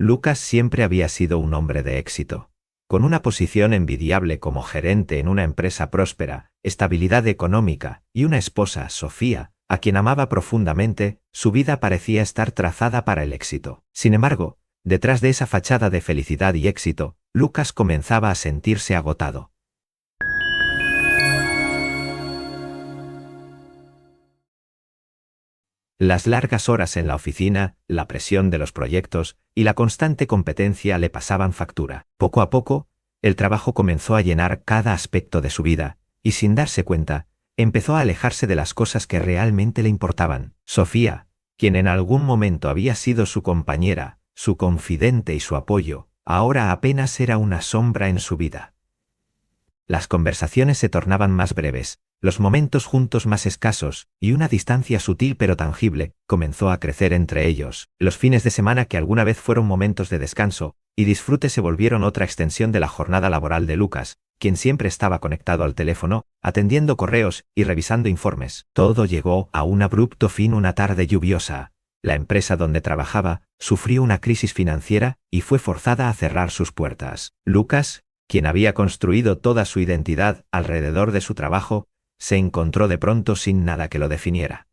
Lucas siempre había sido un hombre de éxito. Con una posición envidiable como gerente en una empresa próspera, estabilidad económica y una esposa, Sofía, a quien amaba profundamente, su vida parecía estar trazada para el éxito. Sin embargo, detrás de esa fachada de felicidad y éxito, Lucas comenzaba a sentirse agotado. Las largas horas en la oficina, la presión de los proyectos y la constante competencia le pasaban factura. Poco a poco, el trabajo comenzó a llenar cada aspecto de su vida, y sin darse cuenta, empezó a alejarse de las cosas que realmente le importaban. Sofía, quien en algún momento había sido su compañera, su confidente y su apoyo, ahora apenas era una sombra en su vida. Las conversaciones se tornaban más breves, los momentos juntos más escasos, y una distancia sutil pero tangible comenzó a crecer entre ellos. Los fines de semana, que alguna vez fueron momentos de descanso y disfrute, se volvieron otra extensión de la jornada laboral de Lucas, quien siempre estaba conectado al teléfono, atendiendo correos y revisando informes. Todo llegó a un abrupto fin una tarde lluviosa. La empresa donde trabajaba sufrió una crisis financiera y fue forzada a cerrar sus puertas. Lucas, quien había construido toda su identidad alrededor de su trabajo, se encontró de pronto sin nada que lo definiera.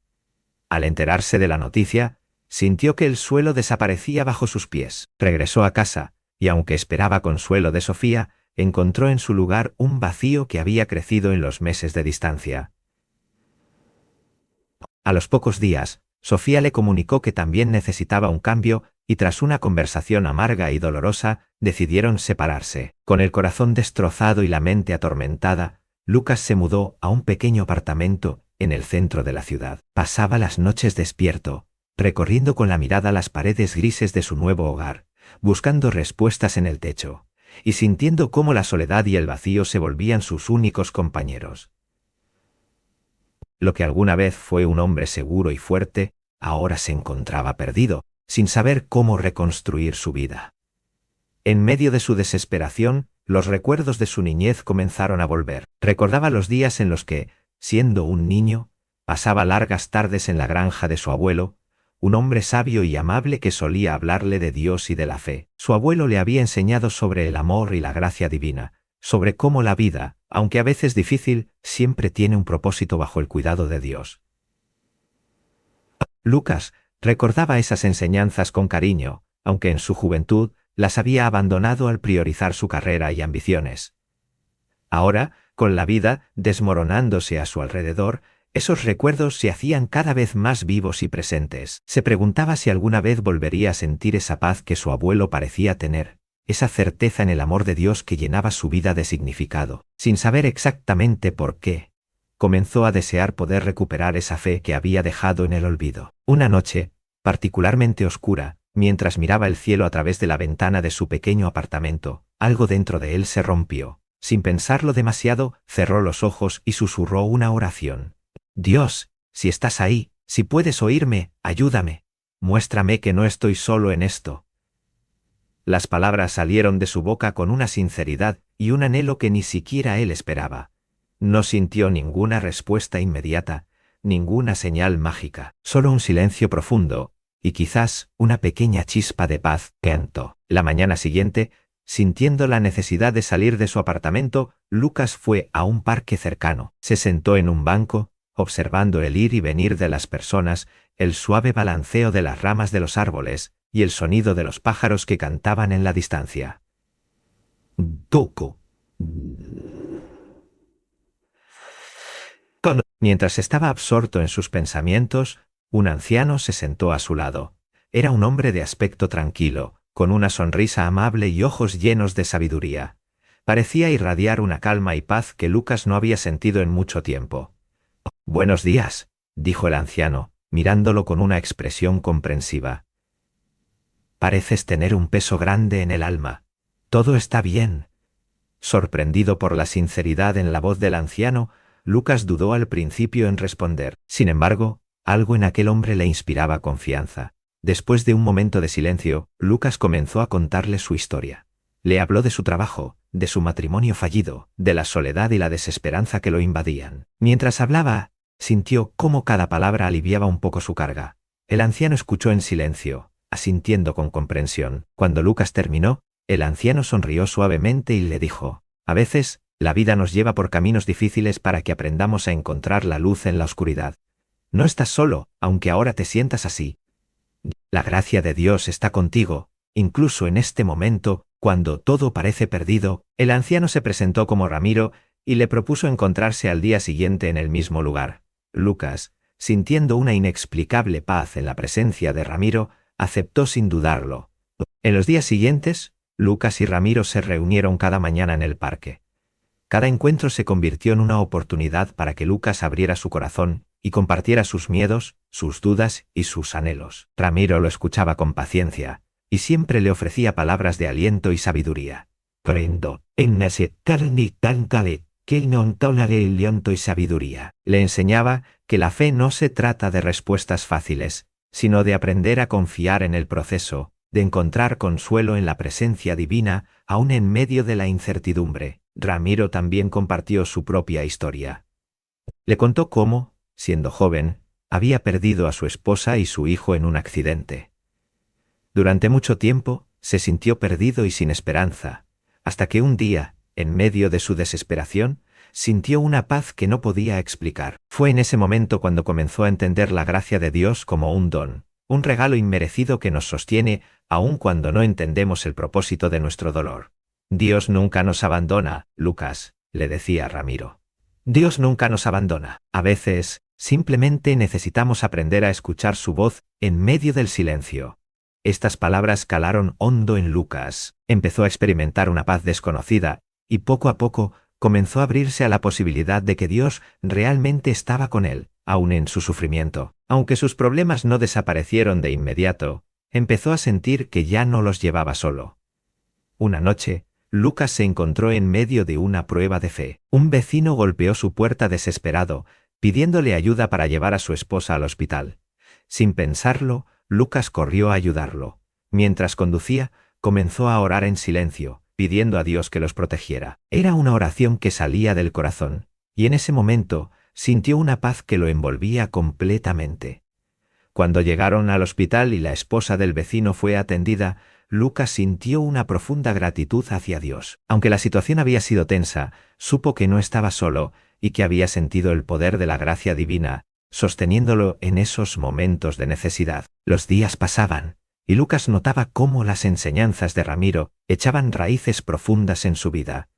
Al enterarse de la noticia, sintió que el suelo desaparecía bajo sus pies. Regresó a casa, y aunque esperaba consuelo de Sofía, encontró en su lugar un vacío que había crecido en los meses de distancia. A los pocos días, Sofía le comunicó que también necesitaba un cambio, y tras una conversación amarga y dolorosa, decidieron separarse. Con el corazón destrozado y la mente atormentada, Lucas se mudó a un pequeño apartamento en el centro de la ciudad. Pasaba las noches despierto, recorriendo con la mirada las paredes grises de su nuevo hogar, buscando respuestas en el techo, y sintiendo cómo la soledad y el vacío se volvían sus únicos compañeros. Lo que alguna vez fue un hombre seguro y fuerte, ahora se encontraba perdido, sin saber cómo reconstruir su vida. En medio de su desesperación, los recuerdos de su niñez comenzaron a volver. Recordaba los días en los que, siendo un niño, pasaba largas tardes en la granja de su abuelo, un hombre sabio y amable que solía hablarle de Dios y de la fe. Su abuelo le había enseñado sobre el amor y la gracia divina, sobre cómo la vida, aunque a veces difícil, siempre tiene un propósito bajo el cuidado de Dios. Lucas recordaba esas enseñanzas con cariño, aunque en su juventud las había abandonado al priorizar su carrera y ambiciones. Ahora, con la vida desmoronándose a su alrededor, esos recuerdos se hacían cada vez más vivos y presentes. Se preguntaba si alguna vez volvería a sentir esa paz que su abuelo parecía tener, esa certeza en el amor de Dios que llenaba su vida de significado. Sin saber exactamente por qué, comenzó a desear poder recuperar esa fe que había dejado en el olvido. Una noche, particularmente oscura, mientras miraba el cielo a través de la ventana de su pequeño apartamento, algo dentro de él se rompió. Sin pensarlo demasiado, cerró los ojos y susurró una oración. Dios, si estás ahí, si puedes oírme, ayúdame. Muéstrame que no estoy solo en esto. Las palabras salieron de su boca con una sinceridad y un anhelo que ni siquiera él esperaba. No sintió ninguna respuesta inmediata, ninguna señal mágica, solo un silencio profundo, y quizás una pequeña chispa de paz que entró. La mañana siguiente, sintiendo la necesidad de salir de su apartamento, Lucas fue a un parque cercano. Se sentó en un banco, observando el ir y venir de las personas, el suave balanceo de las ramas de los árboles y el sonido de los pájaros que cantaban en la distancia. Toco. Mientras estaba absorto en sus pensamientos, un anciano se sentó a su lado. Era un hombre de aspecto tranquilo, con una sonrisa amable y ojos llenos de sabiduría. Parecía irradiar una calma y paz que Lucas no había sentido en mucho tiempo. «Buenos días», dijo el anciano, mirándolo con una expresión comprensiva. «Pareces tener un peso grande en el alma. ¿Todo está bien?» Sorprendido por la sinceridad en la voz del anciano, Lucas dudó al principio en responder. Sin embargo, algo en aquel hombre le inspiraba confianza. Después de un momento de silencio, Lucas comenzó a contarle su historia. Le habló de su trabajo, de su matrimonio fallido, de la soledad y la desesperanza que lo invadían. Mientras hablaba, sintió cómo cada palabra aliviaba un poco su carga. El anciano escuchó en silencio, asintiendo con comprensión. Cuando Lucas terminó, el anciano sonrió suavemente y le dijo: a veces, la vida nos lleva por caminos difíciles para que aprendamos a encontrar la luz en la oscuridad. No estás solo, aunque ahora te sientas así. La gracia de Dios está contigo, incluso en este momento, cuando todo parece perdido. El anciano se presentó como Ramiro y le propuso encontrarse al día siguiente en el mismo lugar. Lucas, sintiendo una inexplicable paz en la presencia de Ramiro, aceptó sin dudarlo. En los días siguientes, Lucas y Ramiro se reunieron cada mañana en el parque. Cada encuentro se convirtió en una oportunidad para que Lucas abriera su corazón y compartiera sus miedos, sus dudas y sus anhelos. Ramiro lo escuchaba con paciencia, y siempre le ofrecía palabras de aliento y sabiduría. Prendo, en necesitarni tantale, que non toleré el llanto y sabiduría. Le enseñaba que la fe no se trata de respuestas fáciles, sino de aprender a confiar en el proceso, de encontrar consuelo en la presencia divina, aun en medio de la incertidumbre. Ramiro también compartió su propia historia. Le contó cómo, siendo joven, había perdido a su esposa y su hijo en un accidente. Durante mucho tiempo, se sintió perdido y sin esperanza, hasta que un día, en medio de su desesperación, sintió una paz que no podía explicar. Fue en ese momento cuando comenzó a entender la gracia de Dios como un don, un regalo inmerecido que nos sostiene aun cuando no entendemos el propósito de nuestro dolor. Dios nunca nos abandona, Lucas, le decía Ramiro. Dios nunca nos abandona. A veces, simplemente necesitamos aprender a escuchar su voz en medio del silencio. Estas palabras calaron hondo en Lucas. Empezó a experimentar una paz desconocida, y poco a poco comenzó a abrirse a la posibilidad de que Dios realmente estaba con él, aun en su sufrimiento. Aunque sus problemas no desaparecieron de inmediato, empezó a sentir que ya no los llevaba solo. Una noche, Lucas se encontró en medio de una prueba de fe. Un vecino golpeó su puerta desesperado, pidiéndole ayuda para llevar a su esposa al hospital. Sin pensarlo, Lucas corrió a ayudarlo. Mientras conducía, comenzó a orar en silencio, pidiendo a Dios que los protegiera. Era una oración que salía del corazón, y en ese momento sintió una paz que lo envolvía completamente. Cuando llegaron al hospital y la esposa del vecino fue atendida, Lucas sintió una profunda gratitud hacia Dios. Aunque la situación había sido tensa, supo que no estaba solo y que había sentido el poder de la gracia divina, sosteniéndolo en esos momentos de necesidad. Los días pasaban, y Lucas notaba cómo las enseñanzas de Ramiro echaban raíces profundas en su vida.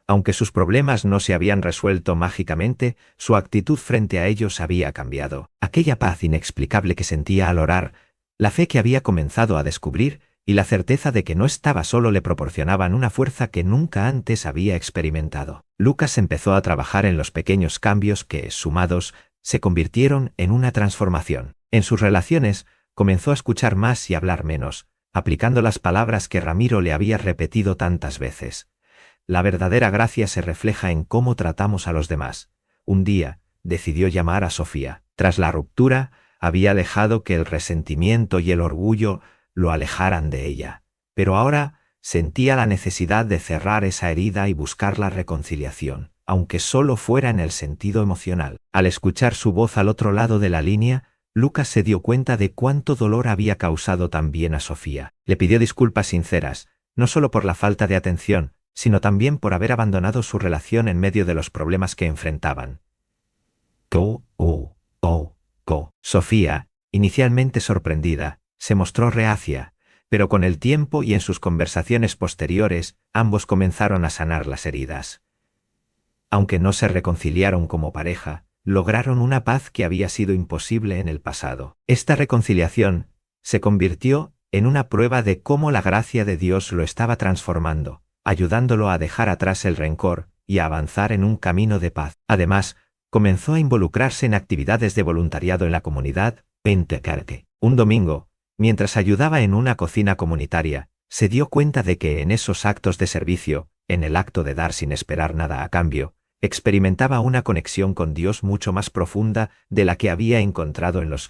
Aunque sus problemas no se habían resuelto mágicamente, su actitud frente a ellos había cambiado. Aquella paz inexplicable que sentía al orar, la fe que había comenzado a descubrir y la certeza de que no estaba solo le proporcionaban una fuerza que nunca antes había experimentado. Lucas empezó a trabajar en los pequeños cambios que, sumados, se convirtieron en una transformación. En sus relaciones, comenzó a escuchar más y hablar menos, aplicando las palabras que Ramiro le había repetido tantas veces. La verdadera gracia se refleja en cómo tratamos a los demás. Un día, decidió llamar a Sofía. Tras la ruptura, había dejado que el resentimiento y el orgullo lo alejaran de ella. Pero ahora sentía la necesidad de cerrar esa herida y buscar la reconciliación, aunque solo fuera en el sentido emocional. Al escuchar su voz al otro lado de la línea, Lucas se dio cuenta de cuánto dolor había causado también a Sofía. Le pidió disculpas sinceras, no solo por la falta de atención, sino también por haber abandonado su relación en medio de los problemas que enfrentaban. Sofía, inicialmente sorprendida, se mostró reacia, pero con el tiempo y en sus conversaciones posteriores, ambos comenzaron a sanar las heridas. Aunque no se reconciliaron como pareja, lograron una paz que había sido imposible en el pasado. Esta reconciliación se convirtió en una prueba de cómo la gracia de Dios lo estaba transformando, ayudándolo a dejar atrás el rencor y a avanzar en un camino de paz. Además, comenzó a involucrarse en actividades de voluntariado en la comunidad Pentecarque. Un domingo, mientras ayudaba en una cocina comunitaria, se dio cuenta de que en esos actos de servicio, en el acto de dar sin esperar nada a cambio, experimentaba una conexión con Dios mucho más profunda de la que había encontrado en los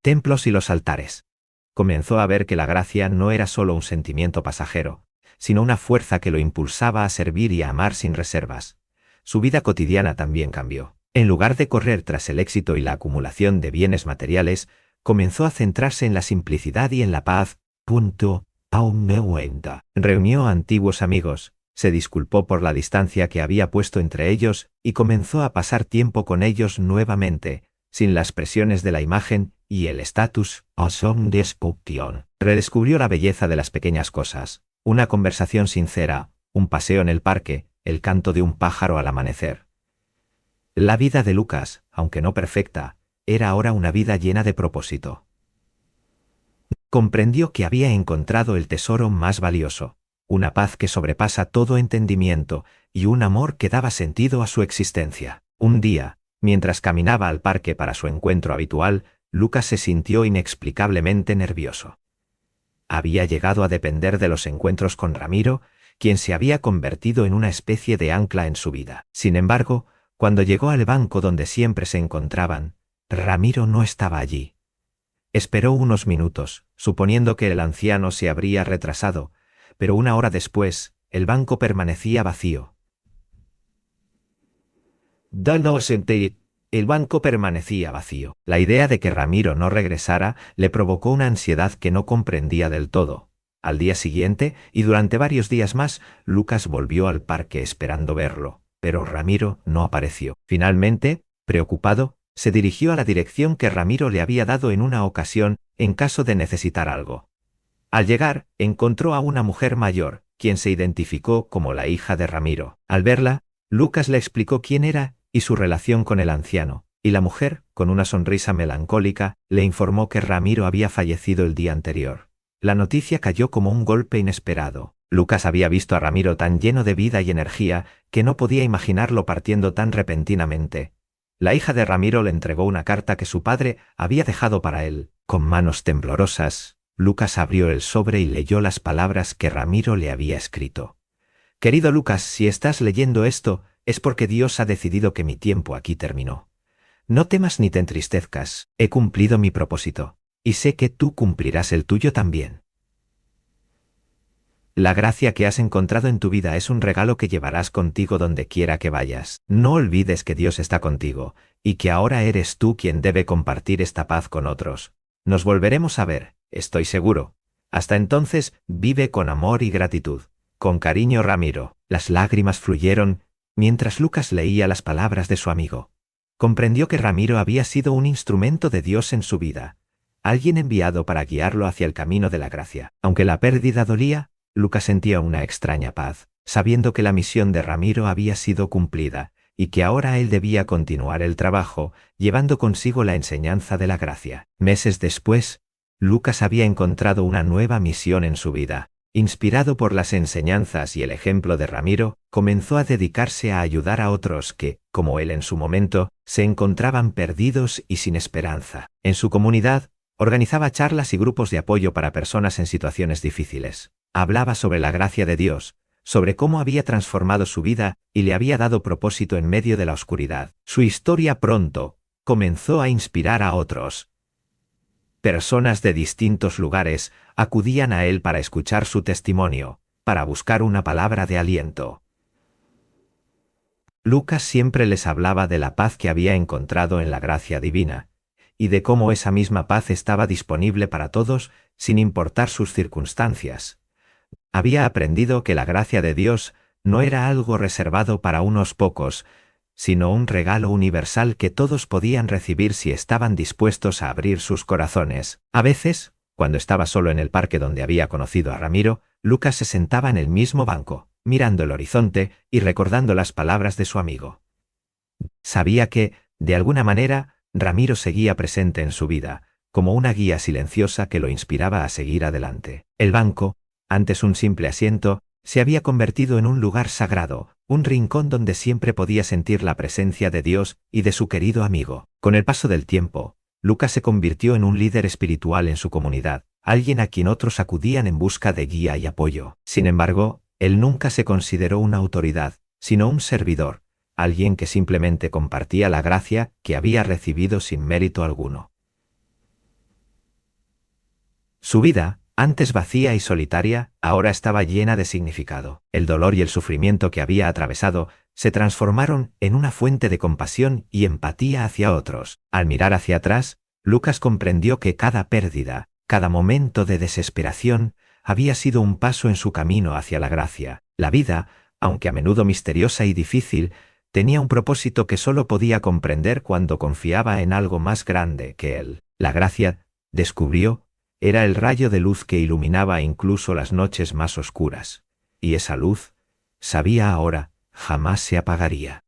templos y los altares. Comenzó a ver que la gracia no era solo un sentimiento pasajero, sino una fuerza que lo impulsaba a servir y a amar sin reservas. Su vida cotidiana también cambió. En lugar de correr tras el éxito y la acumulación de bienes materiales, comenzó a centrarse en la simplicidad y en la paz. Reunió a antiguos amigos, se disculpó por la distancia que había puesto entre ellos y comenzó a pasar tiempo con ellos nuevamente, sin las presiones de la imagen y el estatus. Redescubrió la belleza de las pequeñas cosas, una conversación sincera, un paseo en el parque, el canto de un pájaro al amanecer. La vida de Lucas, aunque no perfecta, era ahora una vida llena de propósito. Comprendió que había encontrado el tesoro más valioso, una paz que sobrepasa todo entendimiento y un amor que daba sentido a su existencia. Un día, mientras caminaba al parque para su encuentro habitual, Lucas se sintió inexplicablemente nervioso. Había llegado a depender de los encuentros con Ramiro, quien se había convertido en una especie de ancla en su vida. Sin embargo, cuando llegó al banco donde siempre se encontraban, Ramiro no estaba allí. Esperó unos minutos, suponiendo que el anciano se habría retrasado, pero una hora después, el banco permanecía vacío. El banco permanecía vacío. La idea de que Ramiro no regresara le provocó una ansiedad que no comprendía del todo. Al día siguiente, y durante varios días más, Lucas volvió al parque esperando verlo, pero Ramiro no apareció. Finalmente, preocupado, se dirigió a la dirección que Ramiro le había dado en una ocasión en caso de necesitar algo. Al llegar, encontró a una mujer mayor, quien se identificó como la hija de Ramiro. Al verla, Lucas le explicó quién era y su relación con el anciano, y la mujer, con una sonrisa melancólica, le informó que Ramiro había fallecido el día anterior. La noticia cayó como un golpe inesperado. Lucas había visto a Ramiro tan lleno de vida y energía que no podía imaginarlo partiendo tan repentinamente. La hija de Ramiro le entregó una carta que su padre había dejado para él. Con manos temblorosas, Lucas abrió el sobre y leyó las palabras que Ramiro le había escrito. «Querido Lucas, si estás leyendo esto, es porque Dios ha decidido que mi tiempo aquí terminó. No temas ni te entristezcas, he cumplido mi propósito, y sé que tú cumplirás el tuyo también. La gracia que has encontrado en tu vida es un regalo que llevarás contigo donde quiera que vayas. No olvides que Dios está contigo, y que ahora eres tú quien debe compartir esta paz con otros. Nos volveremos a ver, estoy seguro. Hasta entonces, vive con amor y gratitud. Con cariño, Ramiro». Las lágrimas fluyeron mientras Lucas leía las palabras de su amigo. Comprendió que Ramiro había sido un instrumento de Dios en su vida, alguien enviado para guiarlo hacia el camino de la gracia. Aunque la pérdida dolía, Lucas sentía una extraña paz, sabiendo que la misión de Ramiro había sido cumplida y que ahora él debía continuar el trabajo, llevando consigo la enseñanza de la gracia. Meses después, Lucas había encontrado una nueva misión en su vida. Inspirado por las enseñanzas y el ejemplo de Ramiro, comenzó a dedicarse a ayudar a otros que, como él en su momento, se encontraban perdidos y sin esperanza. En su comunidad, organizaba charlas y grupos de apoyo para personas en situaciones difíciles. Hablaba sobre la gracia de Dios, sobre cómo había transformado su vida y le había dado propósito en medio de la oscuridad. Su historia pronto comenzó a inspirar a otros. Personas de distintos lugares acudían a él para escuchar su testimonio, para buscar una palabra de aliento. Lucas siempre les hablaba de la paz que había encontrado en la gracia divina, y de cómo esa misma paz estaba disponible para todos sin importar sus circunstancias. Había aprendido que la gracia de Dios no era algo reservado para unos pocos, sino un regalo universal que todos podían recibir si estaban dispuestos a abrir sus corazones. A veces, cuando estaba solo en el parque donde había conocido a Ramiro, Lucas se sentaba en el mismo banco, mirando el horizonte y recordando las palabras de su amigo. Sabía que, de alguna manera, Ramiro seguía presente en su vida, como una guía silenciosa que lo inspiraba a seguir adelante. El banco, antes un simple asiento, se había convertido en un lugar sagrado, un rincón donde siempre podía sentir la presencia de Dios y de su querido amigo. Con el paso del tiempo, Lucas se convirtió en un líder espiritual en su comunidad, alguien a quien otros acudían en busca de guía y apoyo. Sin embargo, él nunca se consideró una autoridad, sino un servidor, alguien que simplemente compartía la gracia que había recibido sin mérito alguno. Su vida, antes vacía y solitaria, ahora estaba llena de significado. El dolor y el sufrimiento que había atravesado se transformaron en una fuente de compasión y empatía hacia otros. Al mirar hacia atrás, Lucas comprendió que cada pérdida, cada momento de desesperación, había sido un paso en su camino hacia la gracia. La vida, aunque a menudo misteriosa y difícil, tenía un propósito que solo podía comprender cuando confiaba en algo más grande que él. La gracia, descubrió, era el rayo de luz que iluminaba incluso las noches más oscuras. Y esa luz, sabía ahora, jamás se apagaría.